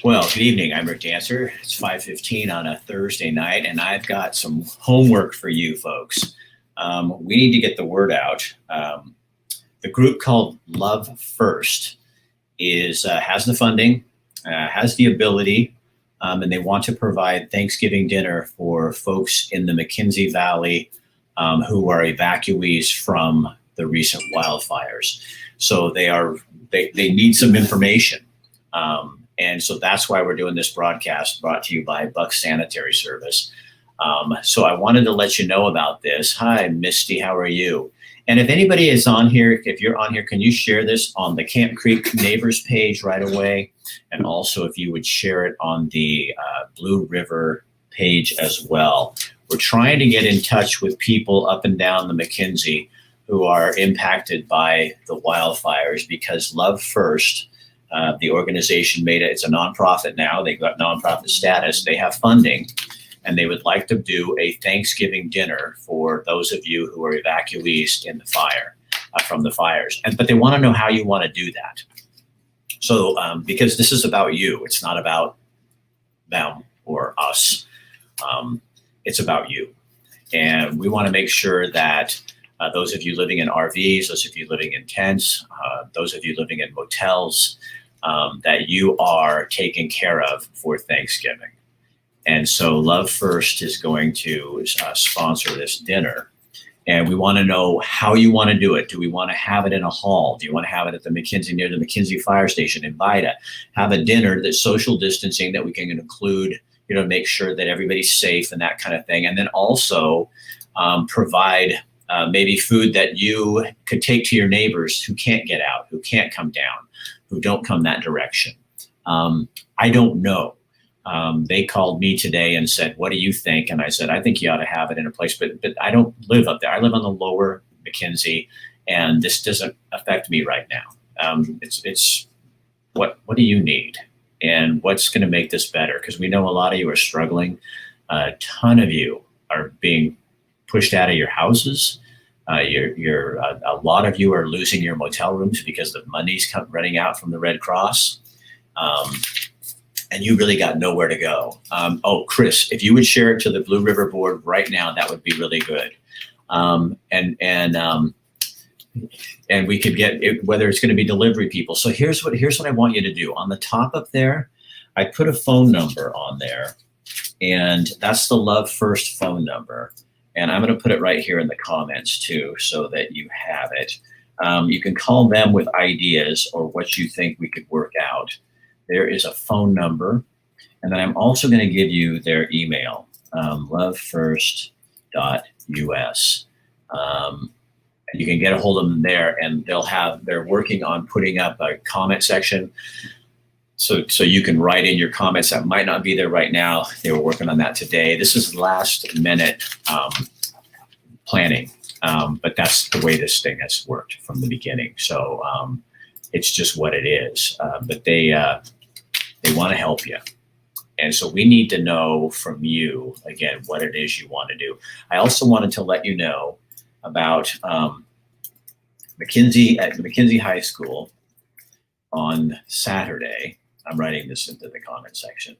Well, good evening. I'm Rick Dancer. It's 5:15 on a Thursday night, and I've got some homework for you folks. We need to get the word out. The group called Love First has the funding, has the ability, and they want to provide Thanksgiving dinner for folks in the McKenzie Valley who are evacuees from the recent wildfires. So they need some information. And so that's why we're doing this broadcast brought to you by Buck Sanitary Service. So I wanted to let you know about this. Hi, Misty, how are you? And if anybody is on here, if you're on here, can you share this on the Camp Creek Neighbors page right away? And also if you would share it on the Blue River page as well. We're trying to get in touch with people up and down the McKenzie who are impacted by the wildfires because Love First, the organization it's a nonprofit now. They've got nonprofit status. They have funding, and they would like to do a Thanksgiving dinner for those of you who are evacuees in the fire, from the fires. But they want to know how you want to do that. So, because this is about you, it's not about them or us. It's about you. And we want to make sure that those of you living in RVs, those of you living in tents, those of you living in motels, that you are taken care of for Thanksgiving. And so Love First is going to sponsor this dinner. And we want to know how you want to do it. Do we want to have it in a hall? Do you want to have it at the McKenzie, near the McKenzie Fire Station in Vida? Have a dinner that's social distancing that we can include, make sure that everybody's safe and that kind of thing. And then also provide maybe food that you could take to your neighbors who can't get out, who can't come down, who don't come that direction. I don't know. They called me today and said, what do you think? And I said, I think you ought to have it in a place, but I don't live up there. I live on the lower McKenzie, and this doesn't affect me right now. It's what do you need? And what's going to make this better? Because we know a lot of you are struggling. A ton of you are being pushed out of your houses. A lot of you are losing your motel rooms because the money's running out from the Red Cross. And you really got nowhere to go. Chris, if you would share it to the Blue River board right now, that would be really good. And we could get it, whether it's going to be delivery people. So here's what I want you to do. On the top up there, I put a phone number on there, and that's the Love First phone number. And I'm going to put it right here in the comments too, so that you have it. You can call them with ideas or what you think we could work out. There is a phone number. And then I'm also going to give you their email, lovefirst.us. You can get a hold of them there, and they're working on putting up a comment section. So you can write in your comments that might not be there right now. They were working on that today. This is last minute planning, but that's the way this thing has worked from the beginning. So it's just what it is. But they want to help you. And so we need to know from you, again, what it is you want to do. I also wanted to let you know about McKenzie at McKenzie High School on Saturday. I'm writing this into the comment section.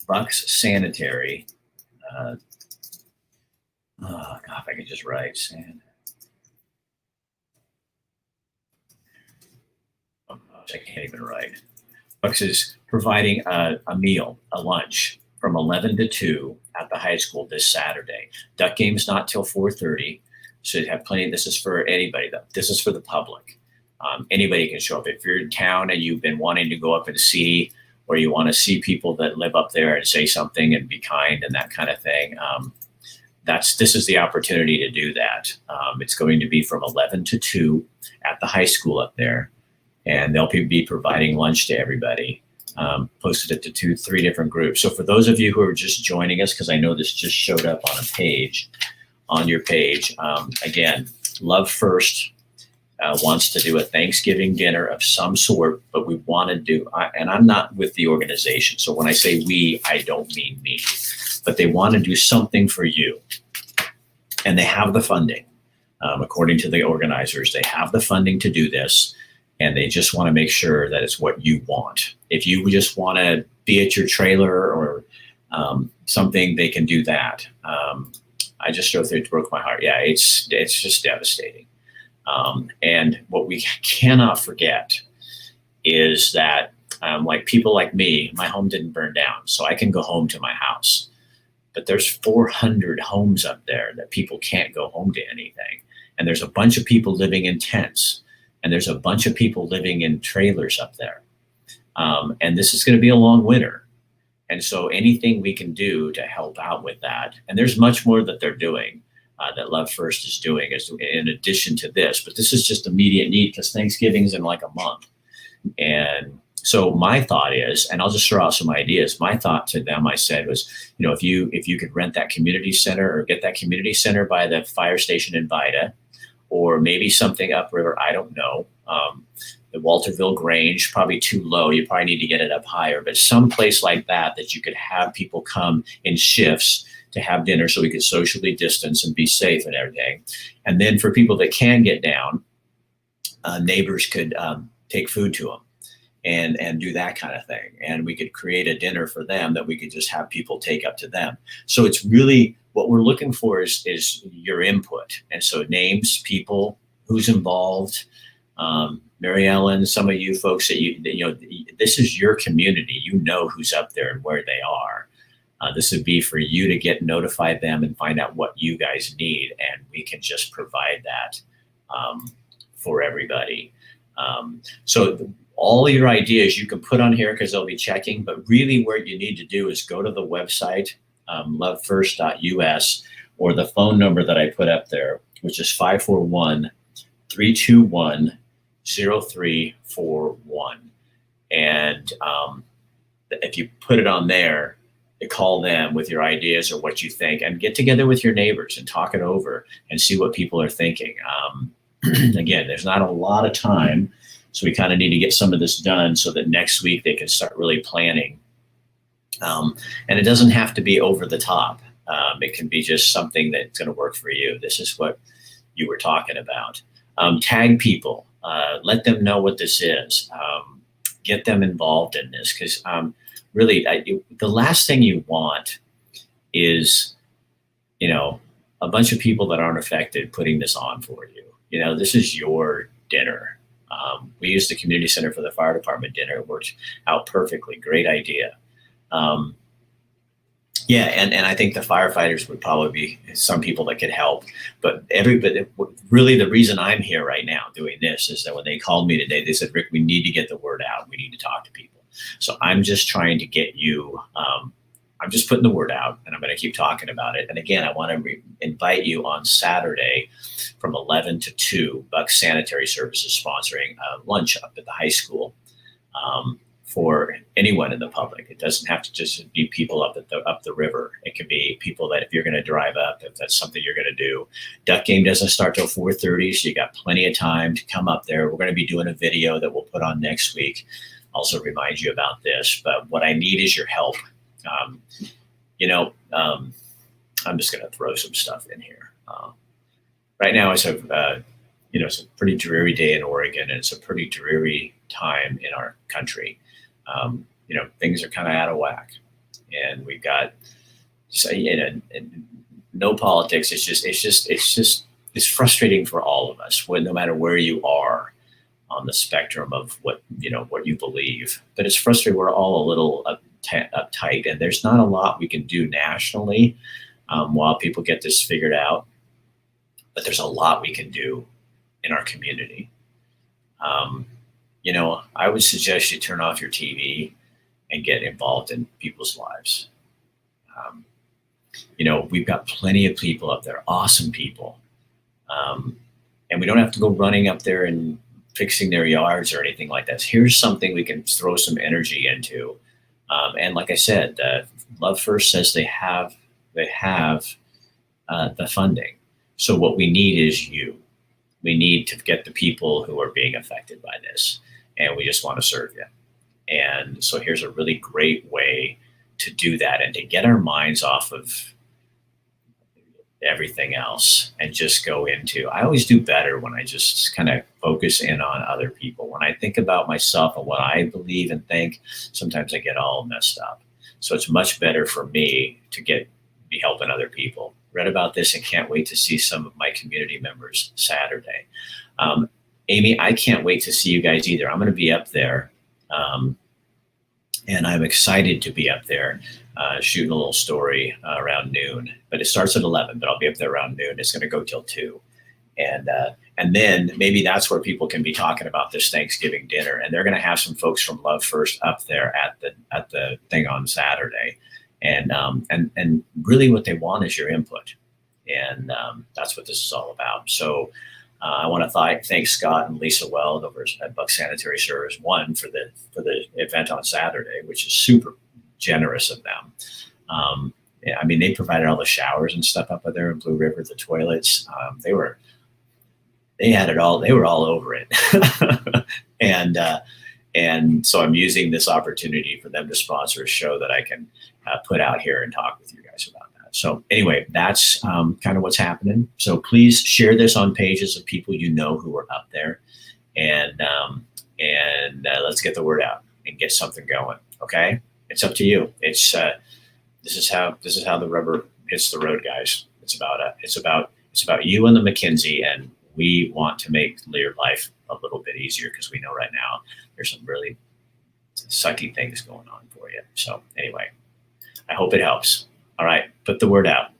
Buck's Sanitary. God, if I could just write I can't even write. Bucks is providing a meal, a lunch, from 11 to 2 at the high school this Saturday. Duck game's not till 4:30, so you have plenty. This is for anybody, though. This is for the public. Anybody can show up. If you're in town and you've been wanting to go up and see, or you want to see people that live up there and say something and be kind and that kind of thing, this is the opportunity to do that. It's going to be from 11 to 2 at the high school up there, and they'll be providing lunch to everybody. Posted it to 3 different groups. So for those of you who are just joining us, because I know this just showed up on a page, on your page, again, Love First wants to do a Thanksgiving dinner of some sort, but we want to do, and I'm not with the organization, so when I say we, I don't mean me, but they want to do something for you. And they have the funding. According to the organizers, they have the funding to do this. and they just want to make sure that it's what you want. If you just want to be at your trailer or something, they can do that. I just drove through, it broke my heart. Yeah, it's just devastating. And what we cannot forget is that like people like me, my home didn't burn down, so I can go home to my house. But there's 400 homes up there that people can't go home to anything. And there's a bunch of people living in tents, and there's a bunch of people living in trailers up there. And this is going to be a long winter. And so anything we can do to help out with that, and there's much more that they're doing, that Love First is doing is in addition to this, but this is just immediate need because Thanksgiving's in like a month. And so my thought is, and I'll just throw out some ideas. My thought to them, I said was, if you could rent that community center or get that community center by the fire station in Vida, or maybe something upriver, I don't know. The Walterville Grange, probably too low. You probably need to get it up higher, but some place like that you could have people come in shifts to have dinner so we could socially distance and be safe and everything. And then for people that can get down, neighbors could take food to them and do that kind of thing. And we could create a dinner for them that we could just have people take up to them. So it's really what we're looking for is your input. And so names, people, who's involved, Mary Ellen, some of you folks this is your community. You know who's up there and where they are. This would be for you to get notify them and find out what you guys need, and we can just provide that for everybody. So all your ideas you can put on here because they'll be checking, but really what you need to do is go to the website, lovefirst.us, or the phone number that I put up there, which is 541-321-0341. And if you put it on there, you call them with your ideas or what you think, and get together with your neighbors and talk it over and see what people are thinking. Again, there's not a lot of time, so we kind of need to get some of this done so that next week they can start really planning. And it doesn't have to be over the top. It can be just something that's going to work for you. This is what you were talking about. Tag people. Let them know what this is. Get them involved in this, because really, the last thing you want is, a bunch of people that aren't affected putting this on for you. This is your dinner. We used the community center for the fire department dinner. It worked out perfectly. Great idea. And I think the firefighters would probably be some people that could help. But really the reason I'm here right now doing this is that when they called me today, they said, Rick, we need to get the word out. We need to talk to people. So I'm just trying to get you, I'm just putting the word out, and I'm going to keep talking about it. And again, I want to invite you on Saturday from 11 to 2, Bucks Sanitary Services sponsoring lunch up at the high school for anyone in the public. It doesn't have to just be people up the river. It can be people that if you're going to drive up, if that's something you're going to do. Duck game doesn't start till 4:30, so you got plenty of time to come up there. We're going to be doing a video that we'll put on next week. Also remind you about this, but what I need is your help. I'm just going to throw some stuff in here. Right now, it's it's a pretty dreary day in Oregon, and it's a pretty dreary time in our country. Things are kind of out of whack, and we've got no politics. It's frustrating for all of us, no matter where you are on the spectrum of what you believe. But it's frustrating. We're all a little uptight, and there's not a lot we can do nationally while people get this figured out. But there's a lot we can do in our community. I would suggest you turn off your TV and get involved in people's lives. We've got plenty of people up there, awesome people. And we don't have to go running up there and fixing their yards or anything like that. Here's something we can throw some energy into. And like I said, Love First says they have the funding. So what we need is you. We need to get the people who are being affected by this, and we just want to serve you. And so here's a really great way to do that and to get our minds off of everything else and just go into, I always do better when I just kind of focus in on other people. When I think about myself and what I believe and think, sometimes I get all messed up. So it's much better for me to be helping other people. Read about this and can't wait to see some of my community members Saturday. Amy, I can't wait to see you guys either. I'm going to be up there. And I'm excited to be up there shooting a little story around noon. But it starts at 11, but I'll be up there around noon. It's going to go till 2. And then maybe that's where people can be talking about this Thanksgiving dinner. And they're going to have some folks from Love First up there at the thing on Saturday. And really what they want is your input. And that's what this is all about. So I want to thank Scott and Lisa Weld over at Buck Sanitary Service One for the event on Saturday, which is super generous of them. I mean, they provided all the showers and stuff up there in Blue River, the toilets. They had it all. They were all over it. And so I'm using this opportunity for them to sponsor a show that I can put out here and talk with you guys about that. So anyway, that's kind of what's happening. So please share this on pages of people you know who are up there, and let's get the word out and get something going. Okay, it's up to you. It's this is how the rubber hits the road, guys. It's about you and the McKenzie, and we want to make your life a little bit easier because we know right now there's some really sucky things going on for you. So anyway, I hope it helps. All right, put the word out.